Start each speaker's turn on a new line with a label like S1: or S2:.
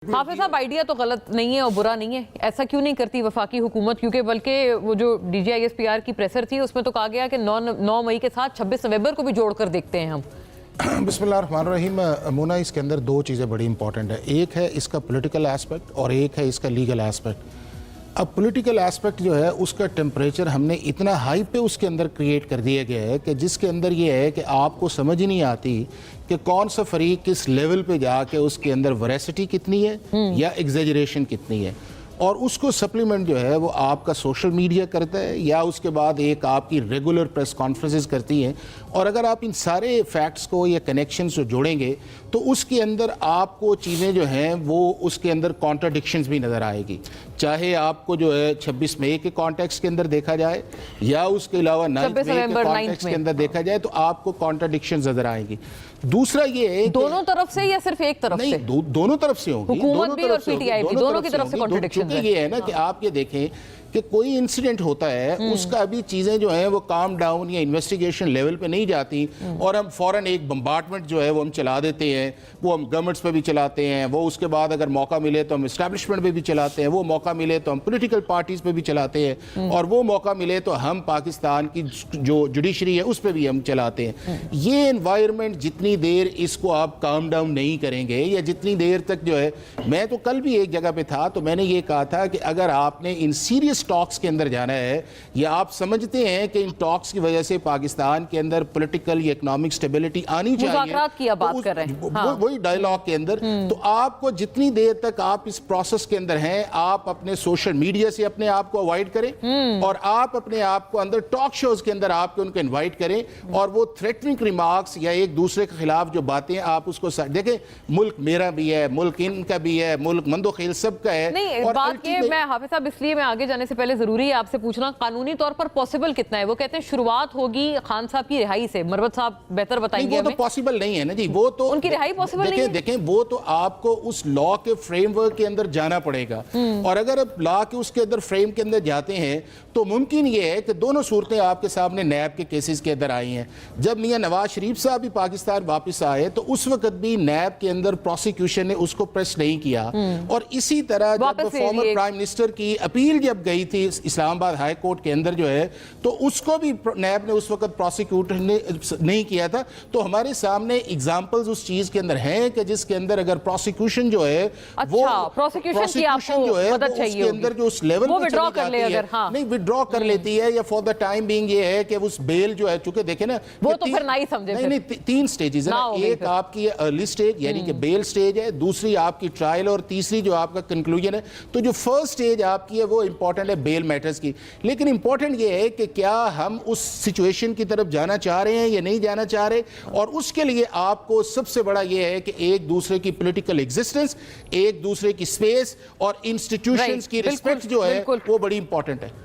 S1: حافظ صاحب آئیڈیا تو غلط نہیں ہے اور برا نہیں ہے، ایسا کیوں نہیں کرتی وفاقی حکومت؟ کیونکہ بلکہ وہ جو D G I S P R کی پریسر تھی اس میں تو کہا گیا کہ 9 مئی کے ساتھ 26 نومبر کو بھی جوڑ کر دیکھتے ہیں ہم۔
S2: بسم اللہ الرحمن الرحیم۔ مونا، اس کے اندر دو چیزیں بڑی امپورٹنٹ ہیں، ایک ہے اس کا پولیٹیکل ایسپیکٹ اور ایک ہے اس کا لیگل ایسپیکٹ۔ اب پولیٹیکل ایسپیکٹ جو ہے اس کا ٹیمپریچر ہم نے اتنا ہائی پہ اس کے اندر کریٹ کر دیا گیا ہے کہ جس کے اندر یہ ہے کہ آپ کو سمجھ ہی نہیں آتی کہ کون سا فریق کس لیول پہ جا کے اس کے اندر ویراسٹی کتنی ہے یا ایگزیجریشن کتنی ہے، اور اس کو سپلیمنٹ جو ہے وہ آپ کا سوشل میڈیا کرتا ہے یا اس کے بعد ایک آپ کی ریگولر پریس کانفرنسز کرتی ہیں۔ اور اگر آپ ان سارے فیکٹس کو یا کنیکشنز کو جوڑیں گے تو اس کے اندر آپ کو چیزیں جو ہیں وہ اس کے اندر کانٹراڈکشنز بھی نظر آئے گی، چاہے آپ کو جو ہے 26 مئی کے کانٹیکس کے اندر دیکھا جائے یا اس کے علاوہ 9 مئی کے کانٹیکس کے اندر دیکھا جائے تو آپ کو کانٹراڈکشنز نظر آئیں گی۔ دوسرا یہ ہے
S1: دونوں طرف سے یا صرف ایک طرف سے؟
S2: نہیں، دونوں طرف سے ہوں گی،
S1: حکومت بھی اور پی ٹی آئی بھی، دونوں کی طرف سے کانٹراڈکشن ہے۔
S2: یہ ہے نا کہ آپ یہ دیکھیں کہ کوئی انسیڈنٹ ہوتا ہے اس کا ابھی چیزیں جو ہیں وہ کام ڈاؤن یا انویسٹیگیشن لیول پہ نہیں جاتی اور ہم فوراً ایک بمبارڈمنٹ جو ہے وہ ہم چلا دیتے ہیں، وہ ہم گورنمنٹس پہ بھی چلاتے ہیں، وہ اس کے بعد اگر موقع ملے تو ہم اسٹیبلشمنٹ پہ بھی چلاتے ہیں، وہ موقع ملے تو ہم پولیٹیکل پارٹیز پہ بھی چلاتے ہیں، اور وہ موقع ملے تو ہم پاکستان کی جو جوڈیشری ہے اس پہ بھی ہم چلاتے ہیں۔ یہ انوائرمنٹ جتنی دیر اس کو آپ کام ڈاؤن نہیں کریں گے یا جتنی دیر تک جو ہے، میں تو کل بھی ایک جگہ پہ تھا تو میں نے یہ کہا تھا کہ اگر آپ نے ان سیریس ٹاکس کے اندر جانا ہے یا آپ سمجھتے ہیں کہ ان ٹاکس کی وجہ سے پاکستان کے اندر پولیٹیکل یا اکنامک سٹیبلٹی آنی چاہیے،
S1: مذاکرات کی بات کر رہے ہیں،
S2: وہی ڈائیلاگ کے اندر، تو آپ کو جتنی دیر تک آپ اس پروسیس کے اندر ہیں آپ اپنے سوشل میڈیا سے اپنے آپ کو اوائڈ کریں اور آپ اپنے آپ کو اندر ٹاک شوز کے اندر آپ ان کو انوائٹ کریں، اور وہ تھریٹننگ ریمارکس یا ایک دوسرے کے خلاف جو باتیں آپ اس کو دیکھیں، ملک میرا بھی ہے، ملک ان کا بھی ہے، ملک مند و خیل سب کا ہے۔
S1: نہیں، بات یہ میں حافظ صاحب اس لیے میں آگے جانے سے پہلے ضروری ہے آپ سے پوچھنا قانونی طور پر پاسبل کتنا ہے؟ وہ کہتے ہیں شروعات ہوگی خان صاحب کی رہائی سے، مروت صاحب بہتر بتائیں گے ہمیں۔
S2: وہ تو پاسبل نہیں ہے نا جی، وہ تو
S1: ان کی رہائی پاسبل نہیں ہے۔
S2: دیکھیں وہ تو آپ کو اس لا کے فریم ورک کے اندر جانا پڑے گا، اور اگر آپ لا کے اس کے اندر فریم کے اندر جاتے ہیں تو ممکن یہ ہے کہ دونوں صورتیں آپ کے سامنے نیب کے کیسز کے اندر آئی ہیں۔ جب میاں نواز شریف صاحب بھی پاکستان واپس آئے تو اس وقت بھی نیب کے اندر پروسیکیوشن نے اس کو پریس نہیں کیا، اور اسی طرح جب فارمر پرائم منسٹر کی اپیل جب گئی تھی اسلام آباد ہائی کورٹ کے اندر جو ہے تو اس کو بھی نیب نے اس وقت پروسیکیوٹر نے نہیں کیا تھا۔ تو ہمارے سامنے ایگزامپلز اس چیز کے اندر ہیں کہ جس کے اندر اگر پروسیکیوشن جو ہے وہ پروسیکیوشن جو ہے اس کے اندر جو اس لیول پہ چلی جاتی ہے، نہیں وڈرا کر لیتی ہے، یا فور دا ٹائم بینگ یہ ہے کہ اس بیل جو ہے، چونکہ دیکھیں نا
S1: وہ تو پھر نہیں سمجھے،
S2: نہیں 3 سٹیجز ہیں، ایک آپ کی ارلی سٹیج یعنی کہ بیل سٹیج ہے، دوسری آپ کی ٹرائل، اور تیسری جو آپ کا کنکلوژن ہے۔ تو جو فرسٹ سٹیج آپ کی ہے وہ امپورٹنٹ ہے بیل میٹرز کی، لیکن امپورٹنٹ یہ ہے کہ کیا ہم اس سچویشن کی طرف جانا چاہ رہے ہیں یا نہیں جانا چاہ رہے، اور اس کے لیے آپ کو سب سے بڑا یہ ہے کہ ایک دوسرے کی پولیٹیکل ایگزسٹنس، ایک دوسرے کی سپیس اور انسٹیٹیوشنز کی رسپیکٹ جو ہے وہ بڑی امپورٹنٹ ہے۔